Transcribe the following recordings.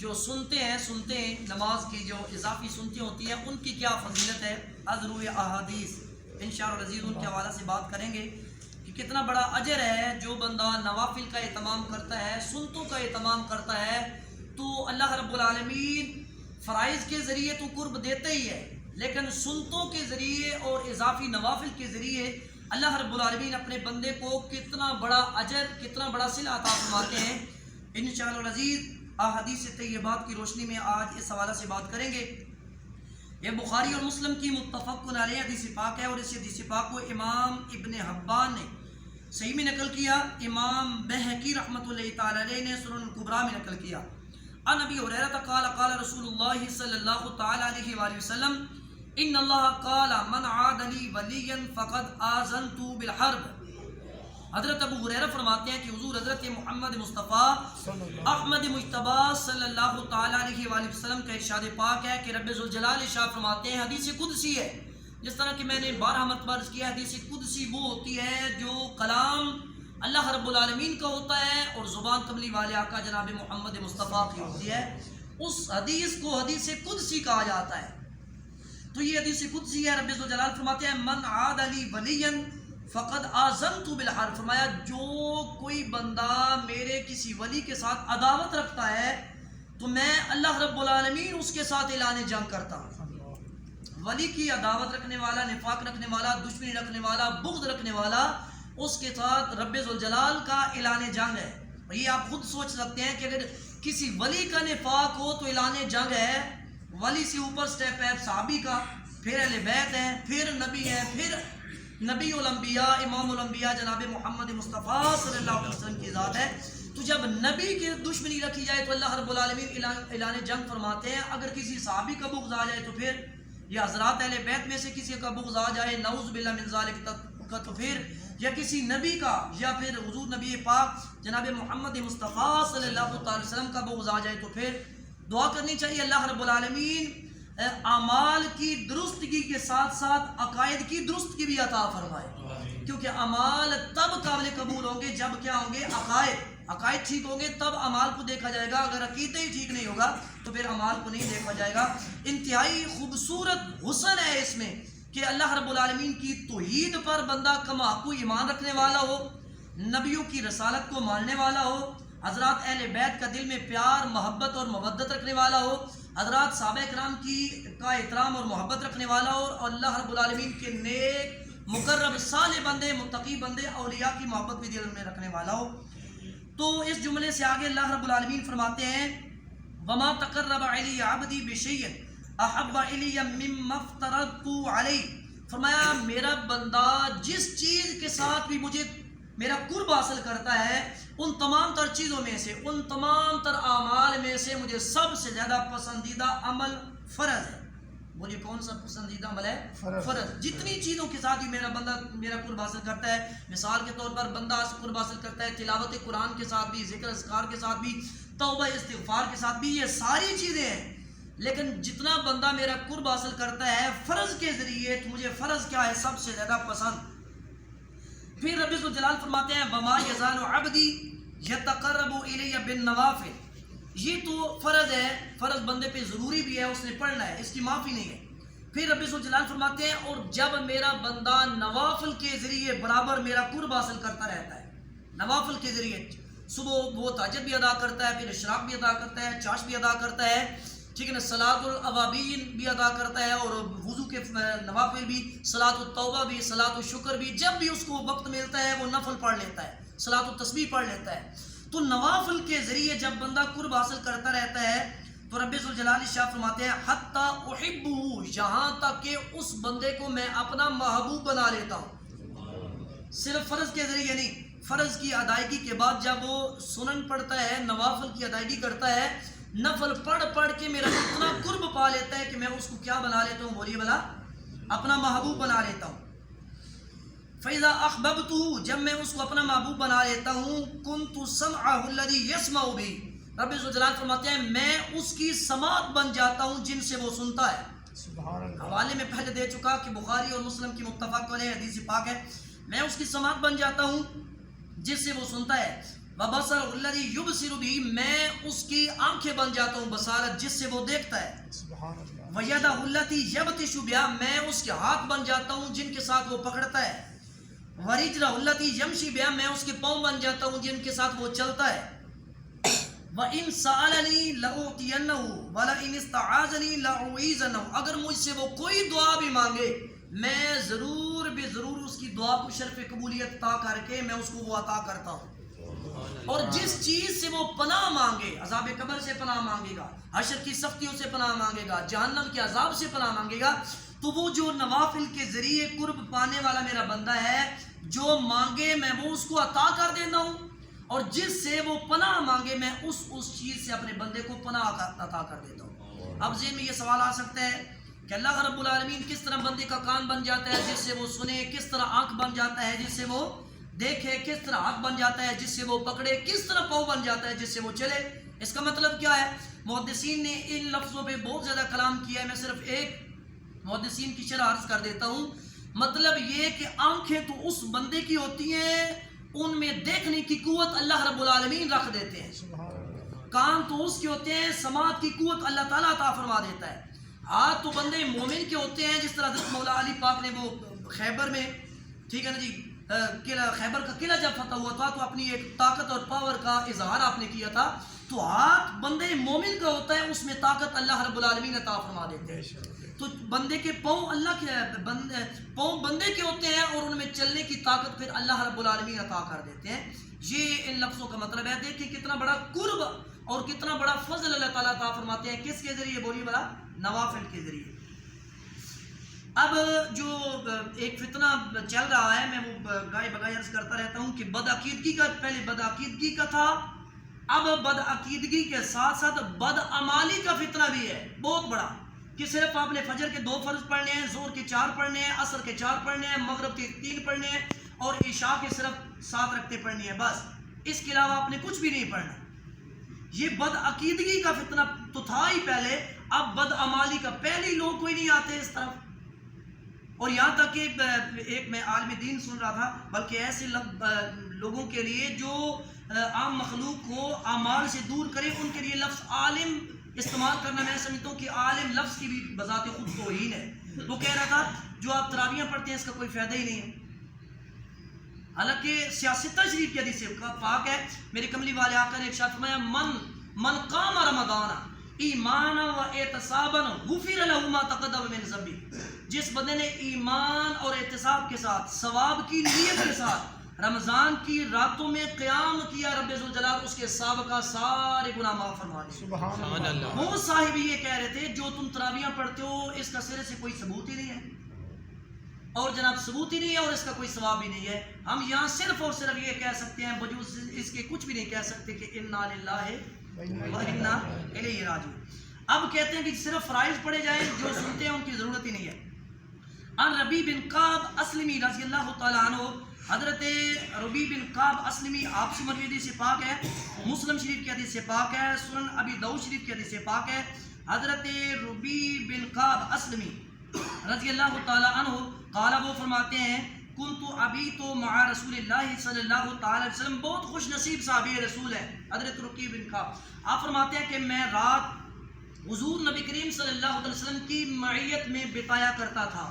جو سنتے ہیں نماز کی جو اضافی سنتی ہوتی ہیں ان کی کیا فضیلت ہے، ازرو احادیث انشاءاللہ العزیز ان کے حوالے سے بات کریں گے کہ کتنا بڑا اجر ہے جو بندہ نوافل کا اہتمام کرتا ہے، سنتوں کا اہتمام کرتا ہے تو اللہ رب العالمین فرائض کے ذریعے تو قرب دیتے ہی ہے، لیکن سنتوں کے ذریعے اور اضافی نوافل کے ذریعے اللہ رب العالمین اپنے بندے کو کتنا بڑا اجر، کتنا بڑا صلہ عطا فرماتے ہیں۔ انشاءاللہ العزیز احادیث طیبات کی روشنی میں آج اس حوالے سے بات کریں گے۔ یہ بخاری اور مسلم کی متفق علیہ حدیث پاک ہے، اور اس حدیث پاک کو امام ابن حبان نے صحیح میں نقل کیا، امام بہقی رحمۃ اللہ تعالی علیہ نے سنن الکبریٰ میں نقل کیا۔ عن ابی ہریرہ قال قال رسول اللہ صلی اللہ تعالی علیہ وآلہ وسلم ان اللہ قال من عاد لی ولیا فقد آذنت بالحرب۔ حضرت ابو ہریرہ فرماتے ہیں کہ حضور حضرت محمد مصطفیٰ احمد مجتبی صلی اللہ تعالی علیہ وآلہ وسلم کا ارشاد پاک ہے کہ رب ذوالجلال ارشاد فرماتے ہیں، حدیث قدسی ہے، جس طرح کہ میں نے 12 مرتبہ عرض کیا، حدیث قدسی وہ ہوتی ہے جو کلام اللہ رب العالمین کا ہوتا ہے اور زبان کملی والے آقا جناب محمد مصطفیٰ کی ہوتی ہے، اس حدیث کو حدیث قدسی کہا جاتا ہے۔ تو یہ حدیث قدسی ہے، رب ذوالجلال فرماتے ہیں من عاد لی ولیا فقد آذنت بالحرب، فرمایا جو کوئی بندہ میرے کسی ولی کے ساتھ عداوت رکھتا ہے تو میں اللہ رب العالمین اس کے ساتھ اعلان جنگ کرتا ہوں۔ ولی کی عداوت رکھنے والا، نفاق رکھنے والا، دشمنی رکھنے والا، بغض رکھنے والا، اس کے ساتھ رب ذوالجلال کا اعلان جنگ ہے۔ اور یہ آپ خود سوچ سکتے ہیں کہ اگر کسی ولی کا نفاق ہو تو اعلان جنگ ہے۔ ولی سے اوپر سٹیپ ہے صحابی کا، پھر اہل بیت ہے، پھر نبی ہے، پھر نبی الانبیاء امام الانبیاء جناب محمد مصطفیٰ صلی اللہ علیہ وسلم کی ذات ہے۔ تو جب نبی کی دشمنی رکھی جائے تو اللہ رب العالمین اعلان جنگ فرماتے ہیں۔ اگر کسی صحابی کا بغض آ جائے تو پھر، یا حضرات اہل بیت میں سے کسی کا بغض آ جائے نعوذ باللہ من ذالک کا، تو پھر یا کسی نبی کا یا پھر حضور نبی پاک جناب محمد مصطفیٰ صلی اللہ علیہ وسلم کا بغض آ جائے تو پھر دعا کرنی چاہیے اللہ رب العالمین اعمال کی درستگی کے ساتھ ساتھ عقائد کی درستگی بھی عطا فرمائے، کیونکہ اعمال تب قابل قبول ہوں گے جب کیا ہوں گے، عقائد ٹھیک ہوں گے تب اعمال کو دیکھا جائے گا۔ اگر عقیدہ ہی ٹھیک نہیں ہوگا تو پھر اعمال کو نہیں دیکھا جائے گا۔ انتہائی خوبصورت حسن ہے اس میں کہ اللہ رب العالمین کی توحید پر بندہ کماکو ایمان رکھنے والا ہو، نبیوں کی رسالت کو ماننے والا ہو، حضرات اہل بیت کا دل میں پیار، محبت اور مودت رکھنے والا ہو، حضرات صحابہ کرام کا احترام اور محبت رکھنے والا ہو، اور اللہ رب العالمین کے نیک مقرب صالح بندے، متقی بندے، اولیاء کی محبت بھی دل میں رکھنے والا ہو۔ تو اس جملے سے آگے اللہ رب العالمین فرماتے ہیں وما تقرب علی عبدی بشیء احب الی مما افترضت علیہ، فرمایا میرا بندہ جس چیز کے ساتھ بھی مجھے میرا قرب حاصل کرتا ہے، ان تمام تر چیزوں میں سے، ان تمام تر اعمال میں سے مجھے سب سے زیادہ پسندیدہ عمل فرض ہے۔ بولیے کون سا پسندیدہ عمل ہے؟ فرض۔ جتنی چیزوں کے ساتھ بھی میرا بندہ میرا قرب حاصل کرتا ہے، مثال کے طور پر بندہ قرب حاصل کرتا ہے تلاوت قرآن کے ساتھ بھی، ذکر اذکار کے ساتھ بھی، توبہ استغفار کے ساتھ بھی، یہ ساری چیزیں ہیں، لیکن جتنا بندہ میرا قرب حاصل کرتا ہے فرض کے ذریعے تو مجھے فرض کیا ہے؟ سب سے زیادہ پسند۔ پھر رب ذوالجلال فرماتے ہیں وما یزال عبدی یتقرب الی بالنوافل، یہ تو فرض ہے، فرض بندے پہ ضروری بھی ہے، اس نے پڑھنا ہے، اس کی معافی نہیں ہے۔ پھر رب ذوالجلال فرماتے ہیں اور جب میرا بندہ نوافل کے ذریعے برابر میرا قرب حاصل کرتا رہتا ہے، نوافل کے ذریعے صبح وہ تہجد بھی ادا کرتا ہے، پھر اشراق بھی ادا کرتا ہے، چاش بھی ادا کرتا ہے، ٹھیک ہے نا، صلاۃ الاوابین بھی ادا کرتا ہے، اور وضو کے نوافل بھی، صلاۃ التوبہ بھی، صلاۃ الشکر بھی، جب بھی اس کو وقت ملتا ہے وہ نفل پڑھ لیتا ہے، صلاۃ التسبیح پڑھ لیتا ہے۔ تو نوافل کے ذریعے جب بندہ قرب حاصل کرتا رہتا ہے تو رب ذوالجلال شاہ فرماتے ہیں حتی احبہ، یہاں تک کہ اس بندے کو میں اپنا محبوب بنا لیتا ہوں۔ صرف فرض کے ذریعے نہیں، فرض کی ادائیگی کے بعد جب وہ سنن پڑھتا ہے، نوافل کی ادائیگی کرتا ہے، نفل پڑھ پڑھ کے میرا اتنا قرب پا لیتا ہے کہ میں اس کو کیا بنا لیتا ہوں؟ بولیے بلا، اپنا محبوب بنا لیتا ہوں۔ فَإِذَا أَحْبَبْتُهُ، جب میں اس کو اپنا محبوب بنا لیتا ہوں، كُنْتُ سَمْعَهُ الَّذِي يَسْمَعُ بِهِ، رب ذوالجلال فرماتے ہیں میں اس کی سماعت بن جاتا ہوں جن سے وہ سنتا ہے۔ حوالے میں پہلے دے چکا کہ بخاری اور مسلم کی متفق علیہ حدیث پاک ہے، میں اس کی سماعت بن جاتا ہوں جس سے وہ سنتا ہے۔ وَبَصَرُهُ الَّذِي يُبْصِرُ بِهِ، میں اس کی آنکھیں بن جاتا ہوں بصارت جس سے وہ دیکھتا ہے. وَيَدَهُ الَّتِي يَبْطِشُ بِهَا، میں اس کے ہاتھ بن جاتا ہوں جن کے ساتھ وہ پکڑتا ہے. وَرِجْلَهُ الَّتِي يَمْشِي بِهَا، میں اس کے پاؤں بن جاتا ہوں جن کے ساتھ وہ چلتا ہے. وَإِن سَأَلَنِي لَأُعْطِيَنَّهُ وَلَئِنِ اسْتَعَاذَنِي لَأُعِيذَنَّهُ، اگر مجھ سے وہ کوئی دعا بھی مانگے میں ضرور بے ضرور اس کی دعا کو شرف قبولیت عطا کر کے میں اس کو وہ عطا کرتا ہوں. اور جس چیز سے وہ پناہ مانگے، عذاب قبر سے پناہ مانگے گا، حشر کی سختیوں سے پناہ مانگے گا، جہنم کے عذاب سے پناہ مانگے گا، تو وہ جو نوافل کے ذریعے قرب پانے والا میرا بندہ ہے، جو مانگے میں وہ اس کو عطا کر دیتا ہوں، اور جس سے وہ پناہ مانگے میں اس چیز سے اپنے بندے کو پناہ عطا کر دیتا ہوں. اب ذہن میں یہ سوال آ سکتا ہے کہ اللہ رب العالمین کس طرح بندے کا کان بن جاتا ہے جس سے وہ سنے، کس طرح آنکھ بن جاتا ہے جس سے وہ دیکھے، کس طرح ہاتھ بن جاتا ہے جس سے وہ پکڑے، کس طرح پاؤں بن جاتا ہے جس سے وہ چلے. اس کا مطلب کیا ہے؟ محدثین نے ان لفظوں پہ بہت زیادہ کلام کیا ہے، میں صرف ایک محدثین کی شرح عرض کر دیتا ہوں. مطلب یہ کہ آنکھیں تو اس بندے کی ہوتی ہیں، ان میں دیکھنے کی قوت اللہ رب العالمین رکھ دیتے ہیں. کان تو اس کے ہوتے ہیں، سماعت کی قوت اللہ تعالیٰ عطا فرما دیتا ہے. ہاتھ تو بندے مومن کے ہوتے ہیں، جس طرح حضرت مولا علی پاک نے وہ خیبر میں، ٹھیک ہے نا جی، خیبر کا قلعہ جب فتح ہوا تھا تو اپنی ایک طاقت اور پاور کا اظہار آپ نے کیا تھا. تو ہاتھ بندے مومن کا ہوتا ہے، اس میں طاقت اللہ رب العالمین عطا فرما دیتے ہیں. تو بندے کے پاؤں اللہ کے پاؤں بندے کے ہوتے ہیں، اور ان میں چلنے کی طاقت پھر اللہ رب العالمین عطا کر دیتے ہیں. یہ ان لفظوں کا مطلب ہے. دیکھیں کتنا بڑا قرب اور کتنا بڑا فضل اللہ تعالیٰ عطا فرماتے ہیں. کس کے ذریعے؟ بولیے بلا، نوافل کے ذریعے. اب جو ایک فتنہ چل رہا ہے، میں وہ گائے بگائے عرض کرتا رہتا ہوں کہ بدعقیدگی کا، پہلے بدعقیدگی کا تھا، اب بدعقیدگی کے ساتھ ساتھ بدعمالی کا فتنہ بھی ہے بہت بڑا، کہ صرف آپ نے فجر کے 2 فرض پڑھنے ہیں، ظہر کے 4 پڑھنے ہیں، عصر کے 4 پڑھنے ہیں، مغرب کے 3 پڑھنے ہیں، اور عشاء کے صرف 7 رکعتیں پڑھنی ہیں، بس اس کے علاوہ آپ نے کچھ بھی نہیں پڑھنا. یہ بدعقیدگی کا فتنہ تو تھا ہی پہلے، اب بدعمالی کا. پہلے لوگ کوئی نہیں آتے اس طرف. اور یہاں تک کہ ایک میں عالم دین سن رہا تھا، بلکہ ایسے لوگوں کے لیے جو عام مخلوق کو اعمال سے دور کرے، ان کے لیے لفظ عالم استعمال کرنا میں سمجھتا ہوں کہ عالم لفظ کی بھی بذات خود توہین ہے. وہ کہہ رہا تھا جو آپ تراویحیں پڑھتے ہیں اس کا کوئی فائدہ ہی نہیں ہے. حالانکہ سیاستہ شریف کی حدیث پاک ہے، میرے کملی والے آقا نے ارشاد فرمایا، من قام رمضان ایمانا و احتسابا غفر له ما تقدم من ذنبه. جس بندے نے ایمان اور احتساب کے ساتھ، ثواب کی نیت کے ساتھ رمضان کی راتوں میں قیام کیا، رب ذوالجلال اس کے سابقہ سارے گناہ معاف فرما دے. سبحان اللہ. وہ صاحب یہ کہہ رہے تھے جو تم تراویحیں پڑھتے ہو اس کا سرے سے کوئی ثبوت ہی نہیں ہے، اور جناب ثبوت ہی نہیں ہے اور اس کا کوئی ثواب بھی نہیں ہے. ہم یہاں صرف اور صرف یہ کہہ سکتے ہیں، بجوز اس کے کچھ بھی نہیں کہہ سکتے کہ انا للہ و انا الیہ راجعون. اب کہتے ہیں کہ صرف فرائض پڑھے جائیں، جو سنتے ہیں ان کی ضرورت ہی نہیں ہے. ان ربی بن کعب اسلمی رضی اللہ تعالیٰ عنہ، حضرت ربی بن کعب اسلمی آپ سے مروی حدیث پاک ہے، مسلم شریف کی حدیث پاک ہے، سنن ابی داؤد شریف کی حدیث پاک ہے. حضرت ربی بن کعب اسلمی رضی اللہ تعالیٰ عنہ قال، وہ فرماتے ہیں، کنت ابیت مع رسول اللہ صلی اللہ تعالی علیہ وسلم. بہت خوش نصیب صحابی رسول ہے حضرت ربی بن کعب. آپ فرماتے ہیں کہ میں رات حضور نبی کریم صلی اللہ علیہ وسلم کی معیت میں بتایا کرتا تھا.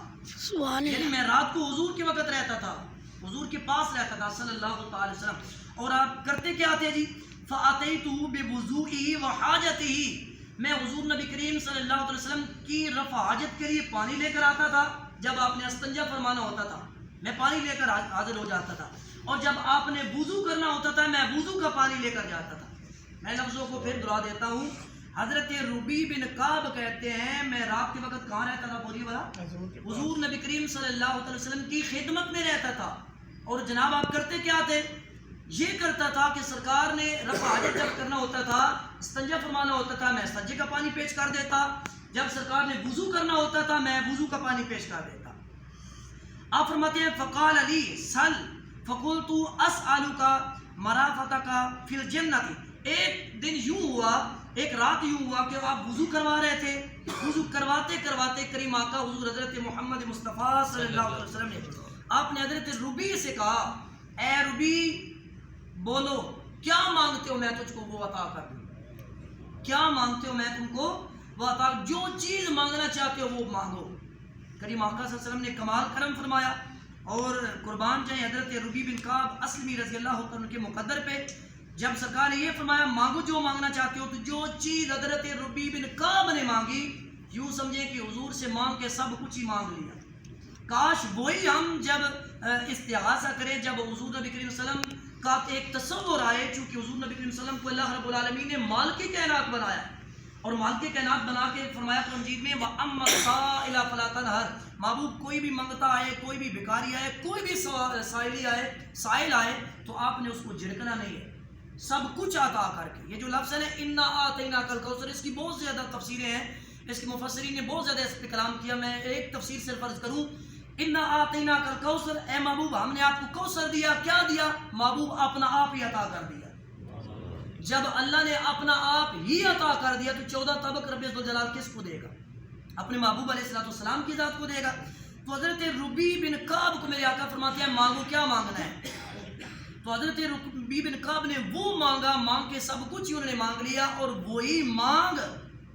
یعنی میں رات کو حضور کے وقت رہتا تھا، حضور کے پاس رہتا تھا صلی اللہ تعالی وسلم. اور آپ کرتے کیا تھے جی؟ فَأَتَيْتُهُ بِوُضُوئِهِ وَحَاجَتِهِ. میں حضور نبی کریم صلی اللہ علیہ وسلم کی رفع حاجت کے لیے پانی لے کر آتا تھا. جب آپ نے استنجا فرمانا ہوتا تھا میں پانی لے کر حاضر ہو جاتا تھا، اور جب آپ نے وضو کرنا ہوتا تھا میں وضو کا پانی لے کر جاتا تھا. میں لفظوں کو پھر دہرا دیتا ہوں. حضرت ربی بن کعب کہتے ہیں میں رات کے وقت کہاں رہتا تھا؟ بولیے والا، حضور نبی کریم صلی اللہ علیہ وسلم کی خدمت میں رہتا تھا. اور جناب آپ کرتے کیا تھے؟ یہ کرتا تھا کہ سرکار نے رفع حاجت جب کرنا ہوتا تھا، استنجا فرمانا ہوتا تھا، میں استنجے کا پانی پیش کر دیتا. جب سرکار نے وضو کرنا ہوتا تھا میں وضو کا پانی پیش کر دیتا. آپ فرماتے ہیں فقال علی سل فقلت اسألک مرافقک فی الجنۃ. ایک دن یوں ہوا، ایک رات یوں ہوا کہ آپ وضو کروا رہے تھے، وضو کرواتے کرواتے کریم آقا حضور حضرت محمد مصطفیٰ صلی اللہ علیہ وسلم نے، آپ نے حضرت ربی سے کہا، اے ربی بولو کیا مانگتے ہو میں تجھ کو وہ عطا کر دوں، کیا مانگتے ہو میں تم کو وہ عطا، جو چیز مانگنا چاہتے ہو وہ مانگو۔ کریم آقا صلی اللہ علیہ وسلم نے کمال کرم فرمایا، اور قربان جائیں حضرت ربیع بن کعب اسلمی رضی اللہ عنہ کے مقدر پہ، جب سرکار نے یہ فرمایا مانگو جو مانگنا چاہتے ہو، تو جو چیز حضرت ربیع بن کعب نے مانگی، یوں سمجھیں کہ حضور سے مانگ کے سب کچھ ہی مانگ لیا۔ کاش وہی ہم جب استغاثہ کریں، جب حضور نبی کریم صلی اللہ علیہ وسلم کا ایک تصور آئے، چونکہ حضور نبی کریم صلی اللہ علیہ وسلم کو اللہ رب العالمین نے مالک کائنات بنایا، اور مالک کائنات بنا کے فرمایا قرآن مجید میں وَأَمَّا السَّائِلَ فَلَا تَنْهَرْ، محبوب کوئی بھی منگتا آئے، کوئی بھی بھکاری آئے، کوئی بھی سائل آئے تو آپ نے اس کو جھڑکنا نہیں ہے، سب کچھ عطا کر کے۔ یہ جو لفظ ہے اِنَّا آتَيْنَاكَ الْكَوْثَرَ، اس کی بہت زیادہ تفسیریں ہیں، اس کے مفسرین نے بہت زیادہ اس پہ کلام کیا، میں ایک تفسیر صرف عرض کروں، اِنَّا آتَيْنَاكَ الْكَوْثَرَ، اے محبوب ہم نے آپ کو کوثر دیا، کیا دیا؟ محبوب اپنا آپ ہی عطا کر دیا۔ جب اللہ نے اپنا آپ ہی عطا کر دیا تو 14 طبق رب ذوالجلال کس کو دے گا؟ اپنے محبوب علیہ السلام کی ذات کو دے گا۔ تو حضرت ربیع بن کعب کو میرے آقا فرماتے ہیں مانگو، کیا مانگنا ہے؟ تو حضرت ربیع بن کعب نے وہ مانگا، مانگ کے سب کچھ ہی انہوں نے مانگ لیا، اور وہی مانگ،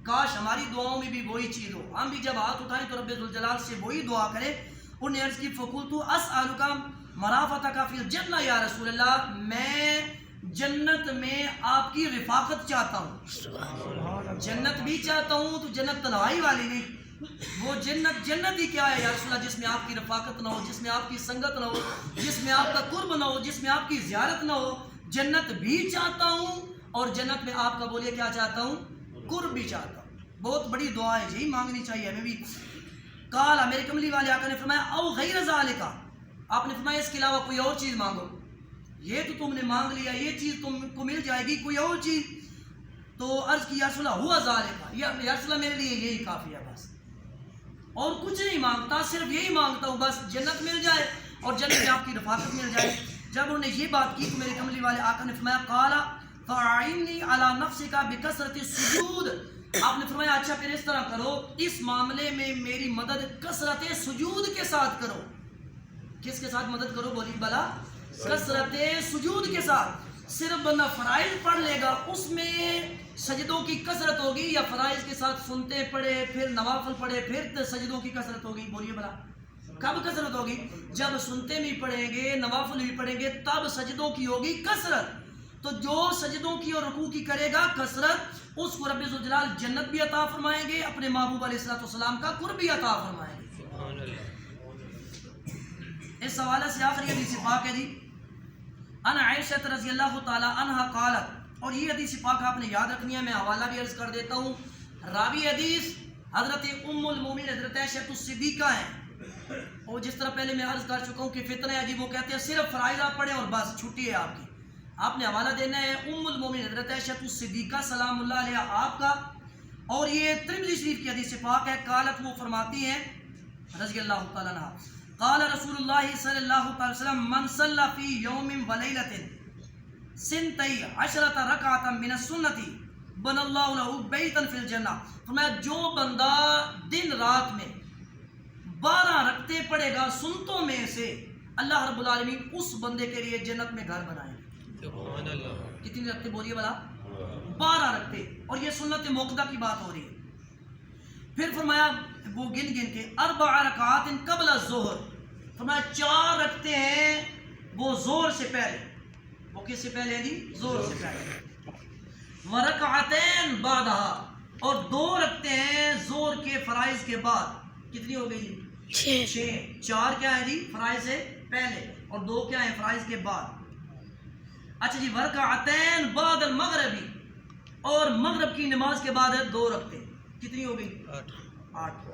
کاش ہماری دعاؤں میں بھی وہی چیز ہو، ہم بھی جب ہاتھ اٹھائیں تو رب ذوالجلال سے وہی دعا کریں۔ انہوں نے عرض کی فقلت اسألک مرافقتک فی الجنہ یا رسول اللہ، میں جنت میں آپ کی رفاقت چاہتا ہوں، جنت بھی چاہتا ہوں، تو جنت تنہائی والی نہیں، وہ جنت ہی کیا ہے یا رسول اللہ جس میں آپ کی رفاقت نہ ہو، جس میں آپ کی سنگت نہ ہو، جس میں آپ کا قرب نہ ہو، جس میں آپ کی زیارت نہ ہو۔ جنت بھی چاہتا ہوں، اور جنت میں آپ کا بولیے کیا چاہتا ہوں؟ قرب بھی چاہتا ہوں۔ بہت بڑی دعا ہے جی، مانگنی چاہیے ہمیں بھی۔ قال، میرے کملی والے آقا نے فرمایا او غیر ذالک، آپ نے فرمایا اس کے علاوہ کوئی اور چیز مانگو، یہ تو تم نے مانگ لیا، یہ چیز تم کو مل جائے گی، کوئی اور چیز؟ تو عرض کی یا رسول اللہ ہوا ذالک، یا رسول اللہ میرے لیے یہی کافی ہے، بس اور کچھ نہیں مانگتا، صرف یہی مانگتا ہوں، بس جنت مل جائے اور جنت میں آپ کی رفاقت مل جائے۔ جب انہوں نے یہ بات کی تو میرے کملی والے آقا نے فرمایا قال فاعینی علی نفسک بکثرۃ السجود، آپ نے فرمایا اچھا پھر اس طرح کرو، اس معاملے میں میری مدد کثرت سجود کے ساتھ کرو۔ کس کے ساتھ مدد کرو بولی بلا؟ کثرت سجود کے ساتھ۔ صرف بندہ فرائض پڑھ لے گا اس میں سجدوں کی کثرت ہوگی، یا فرائض کے ساتھ سنتے پڑھے پھر نوافل پڑھے پھر سجدوں کی کثرت ہوگی؟ بولیے بلا کب کثرت ہوگی؟ جب سنتے بھی پڑھیں گے، نوافل بھی پڑھیں گے، تب سجدوں کی ہوگی کثرت۔ تو جو سجدوں کی اور رکوع کی کرے گا کثرت، اس کو رب ذوالجلال جنت بھی عطا فرمائیں گے، اپنے محبوب علیہ السلام کا قرب بھی عطا فرمائیں گے۔ اس حوالے سے آخری حدیث پاک ہے جی، ان عائشہ رضی اللہ تعالی عنہا قالت، اور یہ حدیث پاک آپ نے یاد رکھنی ہے، میں حوالہ بھی عرض کر دیتا ہوں۔ راوی حدیث حضرت ام المومنین حضرت عائشہ صدیقہ ہیں، اور جس طرح پہلے میں عرض کر چکا ہوں کہ فتنہ ہے جی، وہ کہتے ہیں صرف فرائض آپ پڑھیں اور بس چھٹی ہے آپ کی۔ آپ نے حوالہ دینا ہے ام المومنین حضرت عائشہ صدیقہ سلام اللہ علیہ آپ کا، اور یہ ترمذی شریف کی حدیث پاک ہے۔ قالت، وہ فرماتی ہیں رضی اللہ تعالیٰ عنہ، قال رسول اللہ صلی اللہ علیہ وسلم من صلی فی یوم ولیلۃ سنتی عشرۃ رکعۃ من السنۃ بنى اللہ لہ بیتا فی الجنہ، فرمایا جو بندہ دن رات میں 12 رکعتیں پڑھے گا سنتوں میں سے، اللہ رب العالمین اس بندے کے لیے جنت میں گھر بنائیں گے۔ سبحان اللہ، کتنی رکعتیں بولیے بلا؟ 12 رکعتیں، اور یہ سنت موقدہ کی بات ہو رہی ہے۔ پھر فرمایا وہ گن کے 4 رکعات قبل الظہر، فرمایا 4 رکعتیں ہیں وہ زور سے پہلے، وہ کس سے پہلے ہیں جی؟ زور سے پہلے۔ ورکعتین بعدها، اور 2 رکعتیں ہیں زور کے فرائض کے بعد۔ کتنی ہو گئی جی؟ 6۔ 4 کیا ہے جی؟ فرائض سے پہلے، اور 2 کیا ہیں؟ فرائض کے بعد۔ اچھا جی، ورکعتین بعد المغربی، اور مغرب کی نماز کے بعد ہے 2 رکعتیں۔ کتنی ہو گئی؟ 8۔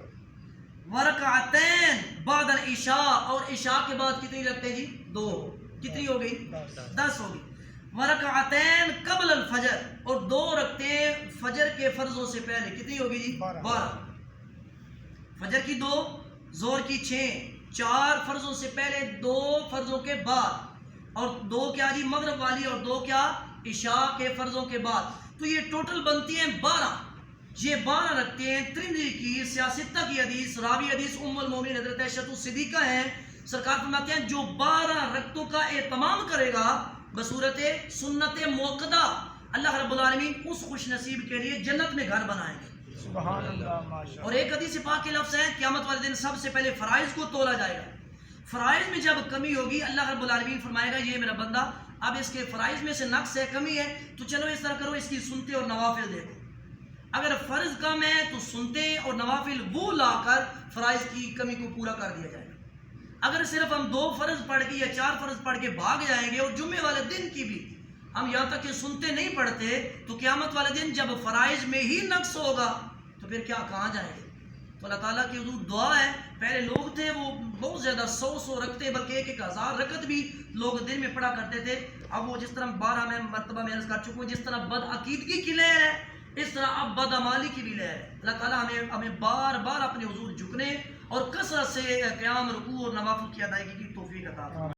ورکعتین بعد العشاء، اور عشاء کے بعد کتنی رکعتیں جی؟ 2۔ کتنی ہو گئی؟ 10 ہو گئی۔ ورکعتین قبل الفجر، اور 2 رکعتیں فجر کے فرضوں سے پہلے۔ کتنی ہو گئی جی؟ 12۔ فجر کی 2، زور کی 6، 4 فرضوں سے پہلے، 2 فرضوں کے بعد، اور 2 کیا جی؟ مغرب والی، اور 2 کیا؟ عشاء کے فرضوں کے بعد۔ تو یہ ٹوٹل بنتی ہیں 12۔ یہ 12 رکعتیں ترمذی کی سیاستہ کی حدیث، راوی حدیث ام المومنین حضرت عائشہ صدیقہ ہیں، سرکار فرماتے ہیں جو 12 رکعتوں کا اہتمام کرے گا بصورت سنت موقدہ اللہ رب العالمین اس خوش نصیب کے لیے جنت میں گھر بنائیں گے. سبحان اللہ ماشاء اور ایک حدیث پاک کے لفظ ہے قیامت والے دن سب سے پہلے فرائض کو تولا جائے گا. فرائض میں جب کمی ہوگی اللہ رب العالمین فرمائے گا یہ میرا بندہ اب اس کے فرائض میں سے نقص ہے, کمی ہے, تو چلو اس طرح کرو اس کی سنتے اور نوافل دیکھو. اگر فرض کم ہے تو سنتے اور نوافل وہ لا کر فرائض کی کمی کو پورا کر دیا جائے گا. اگر صرف ہم 2 فرض پڑھ کے یا 4 فرض پڑھ کے بھاگ جائیں گے اور جمعے والے دن کی بھی ہم یہاں تک کہ سنتے نہیں پڑھتے تو قیامت والے دن جب فرائض میں ہی نقص ہوگا تو پھر کیا کہاں جائیں گے. تو اللہ تعالیٰ کی حضور دعا ہے, پہلے لوگ تھے وہ بہت زیادہ 100 رکھتے بلکہ 1,000 رکعت بھی لوگ دن میں پڑھا کرتے تھے. اب وہ جس طرح 12 مرتبہ میں عرض کر چکا ہوں, جس طرح بد عقیدگی کی لہر ہے اس طرح اب بدعمالی کی بھی لہر ہے. اللہ تعالیٰ ہمیں بار بار اپنے حضور جھکنے اور کثرت سے قیام رکوع اور نوافل کی ادائیگی کی توفیق عطا فرمائے.